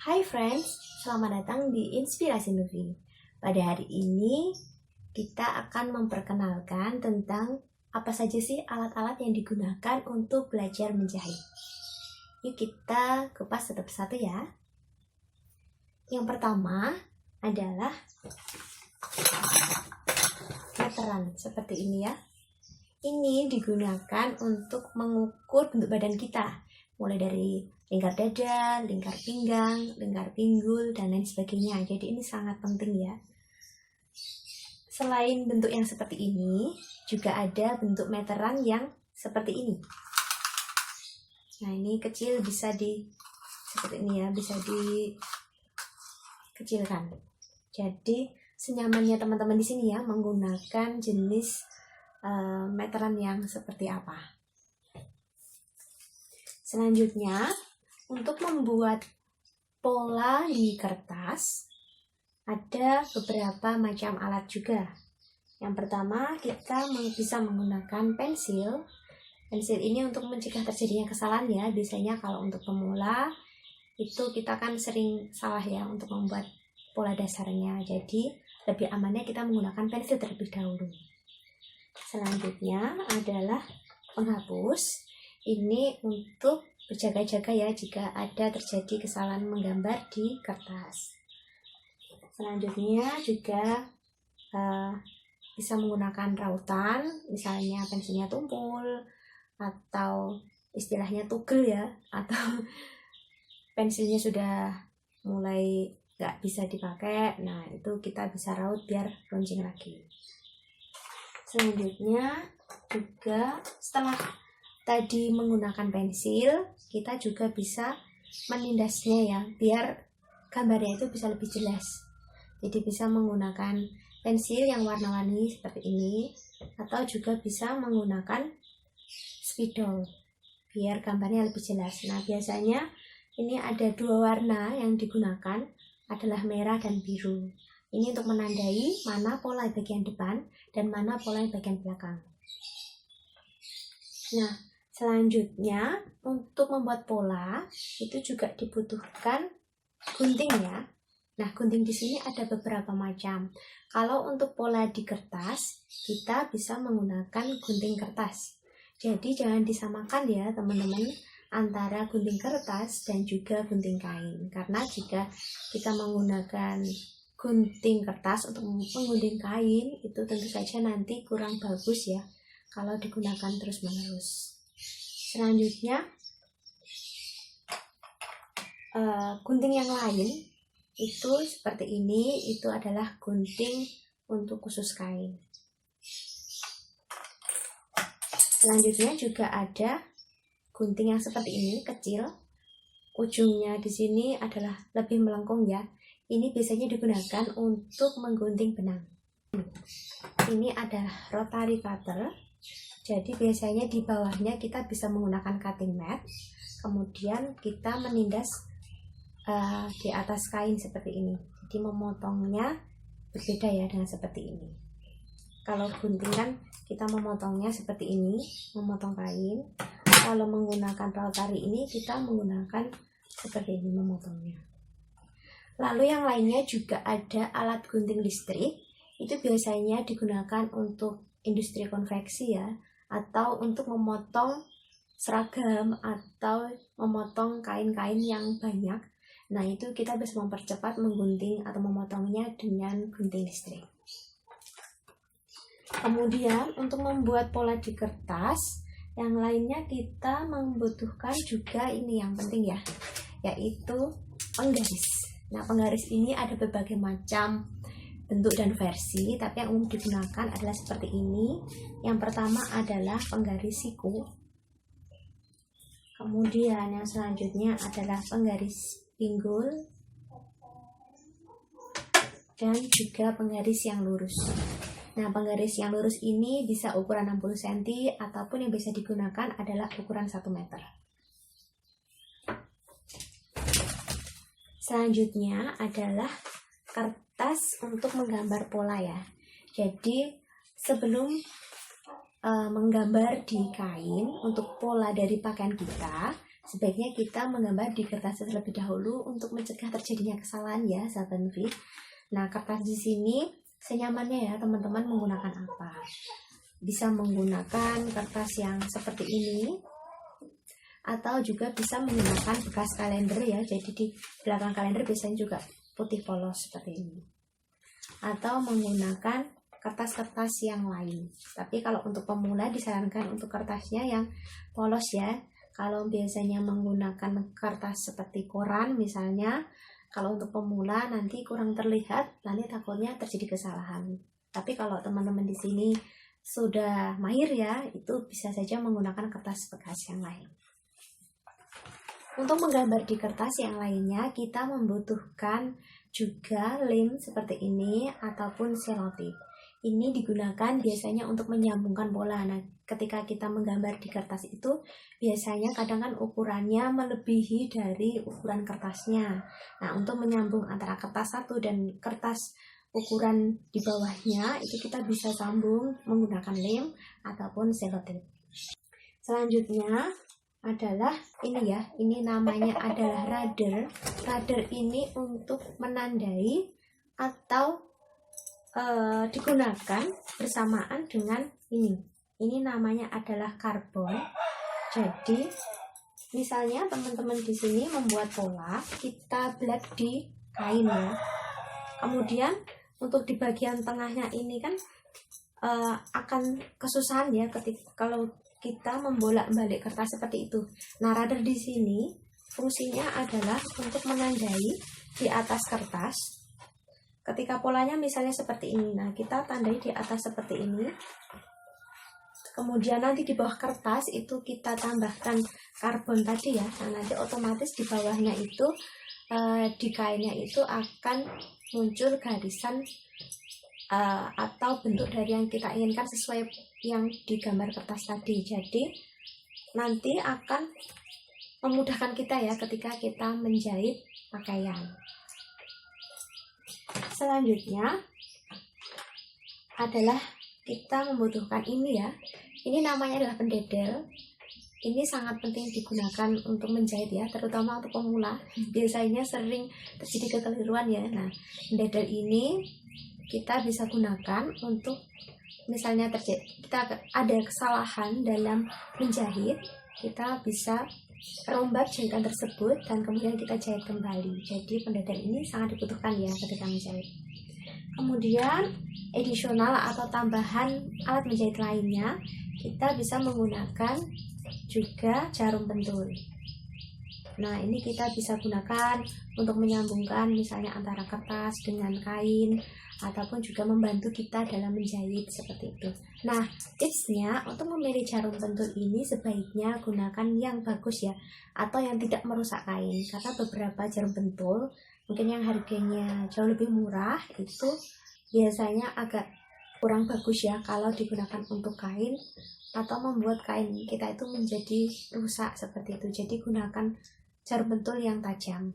Hai friends, selamat datang di Inspirasi Nuvi. Pada hari ini kita akan memperkenalkan tentang apa saja sih alat-alat yang digunakan untuk belajar menjahit. Yuk kita kupas satu persatu ya. Yang pertama adalah meteran seperti ini ya. Ini digunakan untuk mengukur bentuk badan kita, mulai dari lingkar dada, lingkar pinggang, lingkar pinggul, dan lain sebagainya. Jadi ini sangat penting ya. Selain bentuk yang seperti ini, juga ada bentuk meteran yang seperti ini. Nah ini kecil, bisa seperti ini ya, bisa dikecilkan. Jadi senyamannya teman-teman di sini ya, menggunakan jenis meteran yang seperti apa. Selanjutnya, untuk membuat pola di kertas, ada beberapa macam alat juga. Yang pertama, kita bisa menggunakan pensil. Pensil ini untuk mencegah terjadinya kesalahan ya. Biasanya kalau untuk pemula, itu kita kan sering salah ya untuk membuat pola dasarnya. Jadi, lebih amannya kita menggunakan pensil terlebih dahulu. Selanjutnya adalah penghapus. Ini untuk berjaga-jaga ya jika ada terjadi kesalahan menggambar di kertas. Selanjutnya juga bisa menggunakan rautan, misalnya pensilnya tumpul atau istilahnya tugel ya, atau pensilnya sudah mulai nggak bisa dipakai. Nah itu kita bisa raut biar runcing lagi. Selanjutnya juga setelah tadi menggunakan pensil, kita juga bisa menindasnya ya, biar gambarnya itu bisa lebih jelas. Jadi bisa menggunakan pensil yang warna-warni seperti ini, atau juga bisa menggunakan spidol biar gambarnya lebih jelas. Nah biasanya ini ada dua warna yang digunakan, adalah merah dan biru. Ini untuk menandai mana pola bagian depan dan mana pola bagian belakang. Nah, selanjutnya untuk membuat pola itu juga dibutuhkan gunting ya. Nah, gunting di sini ada beberapa macam. Kalau untuk pola di kertas, kita bisa menggunakan gunting kertas. Jadi jangan disamakan ya teman-teman antara gunting kertas dan juga gunting kain. Karena jika kita menggunakan gunting kertas untuk menggunting kain, itu tentu saja nanti kurang bagus ya kalau digunakan terus-menerus. Selanjutnya, gunting yang lain itu seperti ini, itu adalah gunting untuk khusus kain. Selanjutnya juga ada gunting yang seperti ini, kecil. Ujungnya di sini adalah lebih melengkung ya. Ini biasanya digunakan untuk menggunting benang. Ini adalah rotary cutter. Jadi biasanya di bawahnya kita bisa menggunakan cutting mat. Kemudian kita menindas di atas kain seperti ini. Jadi memotongnya berbeda ya dengan seperti ini. Kalau gunting kan kita memotongnya seperti ini, memotong kain. Kalau menggunakan rotary ini kita menggunakan seperti ini memotongnya. Lalu yang lainnya juga ada alat gunting listrik. Itu biasanya digunakan untuk industri konveksi ya, atau untuk memotong seragam atau memotong kain-kain yang banyak. Nah itu kita bisa mempercepat menggunting atau memotongnya dengan gunting listrik. Kemudian untuk membuat pola di kertas, yang lainnya kita membutuhkan juga ini yang penting ya, yaitu penggaris. Nah penggaris ini ada berbagai macam bentuk dan versi, tapi yang umum digunakan adalah seperti ini. Yang pertama adalah penggaris siku. Kemudian yang selanjutnya adalah penggaris pinggul. Dan juga penggaris yang lurus. Nah penggaris yang lurus ini bisa ukuran 60 cm ataupun yang bisa digunakan adalah ukuran 1 meter. Selanjutnya adalah kertas untuk menggambar pola ya. Jadi sebelum menggambar di kain untuk pola dari pakaian kita, sebaiknya kita menggambar di kertas terlebih dahulu untuk mencegah terjadinya kesalahan ya, sahabat Novi. Nah, kertas di sini senyamannya ya teman-teman menggunakan apa? Bisa menggunakan kertas yang seperti ini, atau juga bisa menggunakan bekas kalender ya. Jadi di belakang kalender biasanya juga putih polos seperti ini. Atau menggunakan kertas-kertas yang lain. Tapi kalau untuk pemula disarankan untuk kertasnya yang polos ya. Kalau biasanya menggunakan kertas seperti koran misalnya, kalau untuk pemula nanti kurang terlihat, nanti takutnya terjadi kesalahan. Tapi kalau teman-teman di sini sudah mahir ya, itu bisa saja menggunakan kertas bekas yang lain. Untuk menggambar di kertas yang lainnya, kita membutuhkan juga lem seperti ini ataupun selotip. Ini digunakan biasanya untuk menyambungkan pola. Nah, ketika kita menggambar di kertas itu, biasanya kadang kan ukurannya melebihi dari ukuran kertasnya. Nah, untuk menyambung antara kertas satu dan kertas ukuran di bawahnya, itu kita bisa sambung menggunakan lem ataupun selotip. Selanjutnya adalah ini ya, ini namanya adalah radar. Radar ini untuk menandai atau digunakan bersamaan dengan ini namanya adalah karbon. Jadi misalnya teman-teman di sini membuat pola, kita belak di kain ya. Kemudian untuk di bagian tengahnya ini kan akan kesusahan ya ketika kalau kita membolak-balik kertas seperti itu. Nah, radar di sini fungsinya adalah untuk menandai di atas kertas. Ketika polanya misalnya seperti ini, nah kita tandai di atas seperti ini. Kemudian nanti di bawah kertas itu kita tambahkan karbon tadi ya. Nah, nanti otomatis di bawahnya itu di kainnya itu akan muncul garisan atau bentuk dari yang kita inginkan sesuai yang digambar kertas tadi. Jadi nanti akan memudahkan kita ya ketika kita menjahit pakaian. Selanjutnya adalah kita membutuhkan ini ya. Ini namanya adalah pendedel. Ini sangat penting digunakan untuk menjahit ya, terutama untuk pemula. Biasanya sering terjadi kekeliruan ya. Nah, pendedel ini kita bisa gunakan untuk misalnya kita ada kesalahan dalam menjahit, kita bisa rombak jahitan tersebut dan kemudian kita jahit kembali. Jadi pendedel ini sangat dibutuhkan ya ketika menjahit. Kemudian additional atau tambahan alat menjahit lainnya, kita bisa menggunakan juga jarum pentul. Nah, ini kita bisa gunakan untuk menyambungkan misalnya antara kertas dengan kain, ataupun juga membantu kita dalam menjahit seperti itu. Nah, tipsnya untuk memilih jarum pentul ini sebaiknya gunakan yang bagus ya, atau yang tidak merusak kain. Karena beberapa jarum pentul mungkin yang harganya jauh lebih murah itu biasanya agak kurang bagus ya kalau digunakan untuk kain, atau membuat kain kita itu menjadi rusak seperti itu. Jadi gunakan jarum pentul yang tajam.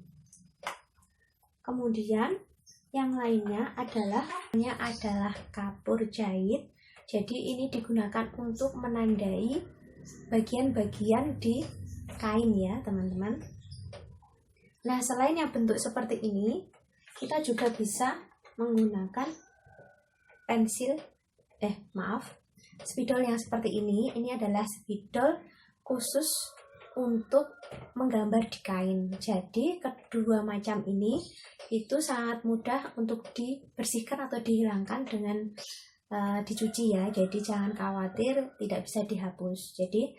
Kemudian yang lainnya adalah kapur jahit. Jadi ini digunakan untuk menandai bagian-bagian di kain ya teman-teman. Nah, selain yang bentuk seperti ini, kita juga bisa menggunakan spidol yang seperti ini. Ini adalah spidol khusus untuk menggambar di kain. Jadi kedua macam ini itu sangat mudah untuk dibersihkan atau dihilangkan dengan dicuci ya. Jadi jangan khawatir tidak bisa dihapus. Jadi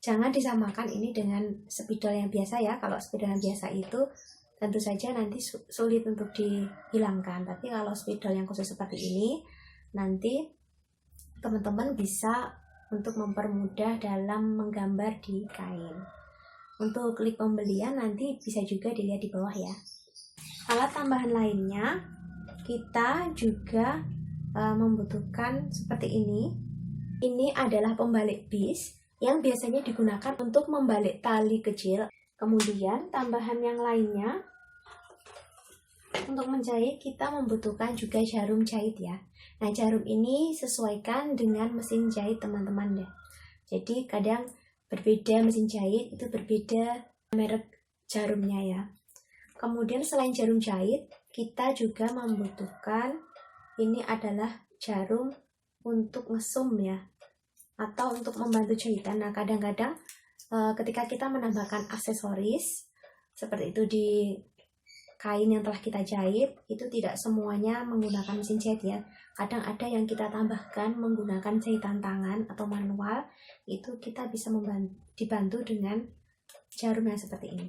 jangan disamakan ini dengan spidol yang biasa ya. Kalau spidol yang biasa itu tentu saja nanti sulit untuk dihilangkan. Tapi kalau spidol yang khusus seperti ini, nanti teman-teman bisa untuk mempermudah dalam menggambar di kain. Untuk link pembelian nanti bisa juga dilihat di bawah ya. Alat tambahan lainnya, kita juga membutuhkan seperti ini. Ini adalah pembalik bis yang biasanya digunakan untuk membalik tali kecil. Kemudian tambahan yang lainnya, untuk menjahit kita membutuhkan juga jarum jahit ya. Nah, jarum ini sesuaikan dengan mesin jahit teman-teman deh. Jadi kadang berbeda mesin jahit, itu berbeda merek jarumnya ya. Kemudian selain jarum jahit, kita juga membutuhkan ini adalah jarum untuk ngesum ya, atau untuk membantu jahitan. Nah, kadang-kadang ketika kita menambahkan aksesoris seperti itu di kain yang telah kita jahit, itu tidak semuanya menggunakan mesin jahit ya. Kadang ada yang kita tambahkan menggunakan jahitan tangan atau manual, itu kita bisa dibantu dengan jarum yang seperti ini.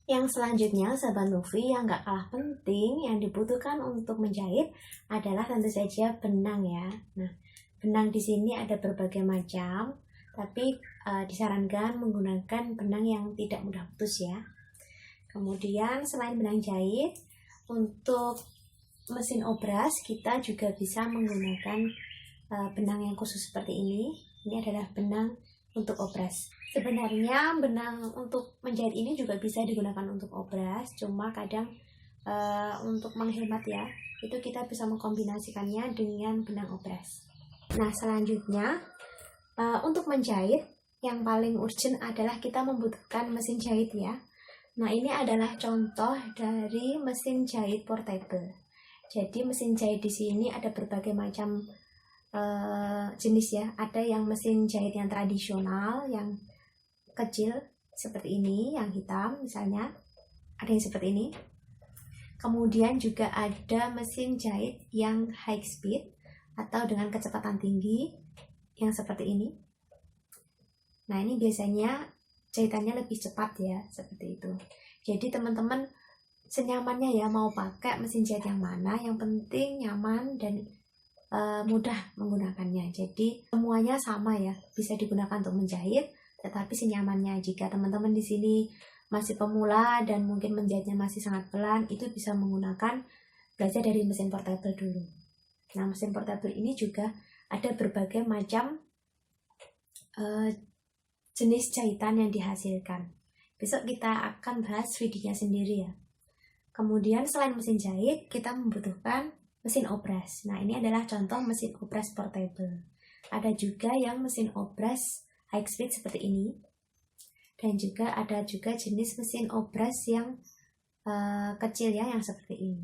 Yang selanjutnya, sahabat Luffy, yang gak kalah penting yang dibutuhkan untuk menjahit adalah tentu saja benang ya. Nah, benang di sini ada berbagai macam, tapi disarankan menggunakan benang yang tidak mudah putus ya. Kemudian selain benang jahit, untuk mesin obras kita juga bisa menggunakan benang yang khusus seperti ini. Ini adalah benang untuk obras. Sebenarnya benang untuk menjahit ini juga bisa digunakan untuk obras, cuma kadang untuk menghemat ya, itu kita bisa mengkombinasikannya dengan benang obras. Nah, selanjutnya untuk menjahit yang paling urgent adalah kita membutuhkan mesin jahit ya. Nah, ini adalah contoh dari mesin jahit portable. Jadi mesin jahit di sini ada berbagai macam jenis ya. Ada yang mesin jahit yang tradisional, yang kecil seperti ini, yang hitam misalnya, ada yang seperti ini. Kemudian juga ada mesin jahit yang high speed atau dengan kecepatan tinggi yang seperti ini. Nah, ini biasanya jahitannya lebih cepat ya, seperti itu. Jadi teman-teman senyamannya ya, mau pakai mesin jahit yang mana, yang penting nyaman dan mudah menggunakannya. Jadi semuanya sama ya, bisa digunakan untuk menjahit, tetapi senyamannya. Jika teman-teman di sini masih pemula dan mungkin menjahitnya masih sangat pelan, itu bisa menggunakan belajar dari mesin portable dulu. Nah, mesin portable ini juga ada berbagai macam jenis jahitan yang dihasilkan. Besok kita akan bahas videonya sendiri ya. Kemudian selain mesin jahit, kita membutuhkan mesin obras. Nah, ini adalah contoh mesin obras portable. Ada juga yang mesin obras high speed seperti ini. Dan juga ada juga jenis mesin obras yang kecil ya, yang seperti ini.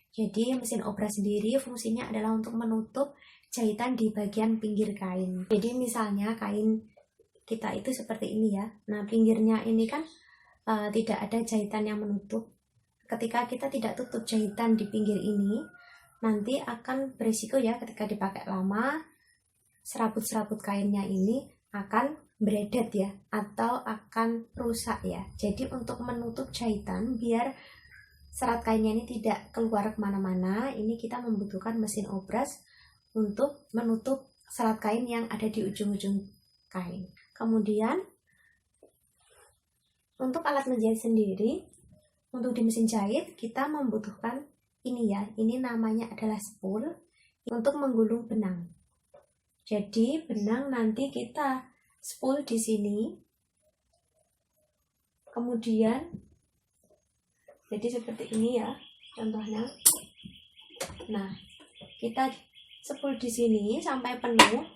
Jadi mesin obras sendiri fungsinya adalah untuk menutup jahitan di bagian pinggir kain. Jadi misalnya kain kita itu seperti ini ya. Nah, pinggirnya ini kan tidak ada jahitan yang menutup. Ketika kita tidak tutup jahitan di pinggir ini, nanti akan berisiko ya, ketika dipakai lama, serabut-serabut kainnya ini akan beredet ya, atau akan rusak ya. Jadi untuk menutup jahitan biar serat kainnya ini tidak keluar kemana-mana, ini kita membutuhkan mesin obras untuk menutup serat kain yang ada di ujung-ujung kain. Kemudian untuk alat menjahit sendiri, untuk di mesin jahit kita membutuhkan ini ya, ini namanya adalah spool untuk menggulung benang. Jadi benang nanti kita spool di sini, kemudian jadi seperti ini ya contohnya. Nah, kita spool di sini sampai penuh,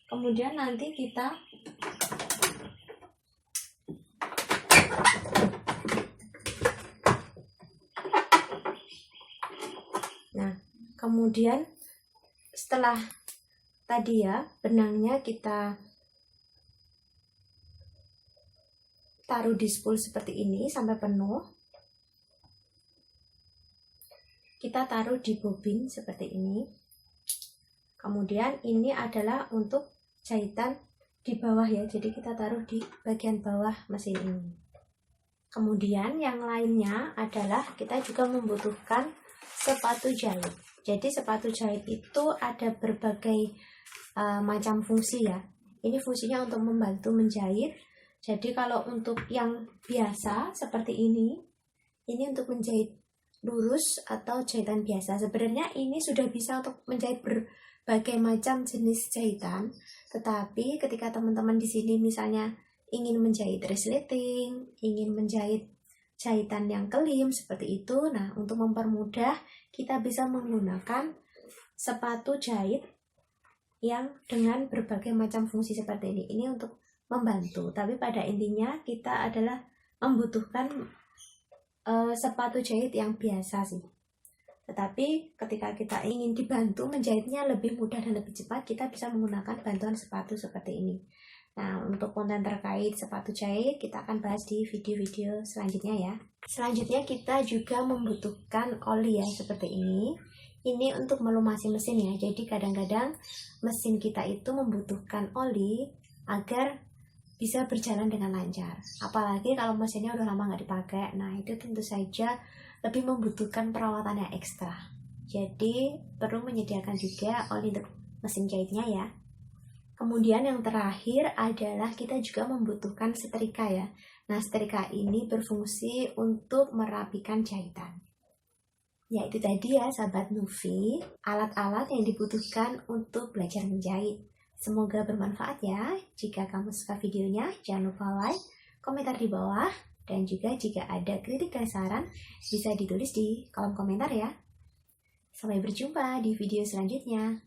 kemudian nanti kita kemudian setelah tadi ya benangnya kita taruh di spool seperti ini sampai penuh, kita taruh di bobin seperti ini. Kemudian ini adalah untuk jahitan di bawah ya, jadi kita taruh di bagian bawah mesin ini. Kemudian yang lainnya adalah kita juga membutuhkan sepatu jahit. Jadi sepatu jahit itu ada berbagai macam fungsi ya. Ini fungsinya untuk membantu menjahit. Jadi kalau untuk yang biasa seperti ini untuk menjahit lurus atau jahitan biasa. Sebenarnya ini sudah bisa untuk menjahit berbagai macam jenis jahitan. Tetapi ketika teman-teman di sini misalnya ingin menjahit resleting, ingin menjahit jahitan yang kelim seperti itu, nah untuk mempermudah kita bisa menggunakan sepatu jahit yang dengan berbagai macam fungsi seperti ini. Ini untuk membantu, tapi pada intinya kita adalah membutuhkan sepatu jahit yang biasa sih. Tetapi ketika kita ingin dibantu menjahitnya lebih mudah dan lebih cepat, kita bisa menggunakan bantuan sepatu seperti ini. Nah, untuk konten terkait sepatu jahit kita akan bahas di video-video selanjutnya ya. Selanjutnya kita juga membutuhkan oli ya, seperti ini. Ini untuk melumasi mesin ya. Jadi kadang-kadang mesin kita itu membutuhkan oli agar bisa berjalan dengan lancar. Apalagi kalau mesinnya udah lama nggak dipakai. Nah, itu tentu saja lebih membutuhkan perawatan yang ekstra. Jadi perlu menyediakan juga oli untuk mesin jahitnya ya. Kemudian yang terakhir adalah kita juga membutuhkan setrika ya. Nah, setrika ini berfungsi untuk merapikan jahitan. Ya, itu tadi ya sahabat Nufi, alat-alat yang dibutuhkan untuk belajar menjahit. Semoga bermanfaat ya. Jika kamu suka videonya, jangan lupa like, komentar di bawah, dan juga jika ada kritik dan saran, bisa ditulis di kolom komentar ya. Sampai berjumpa di video selanjutnya.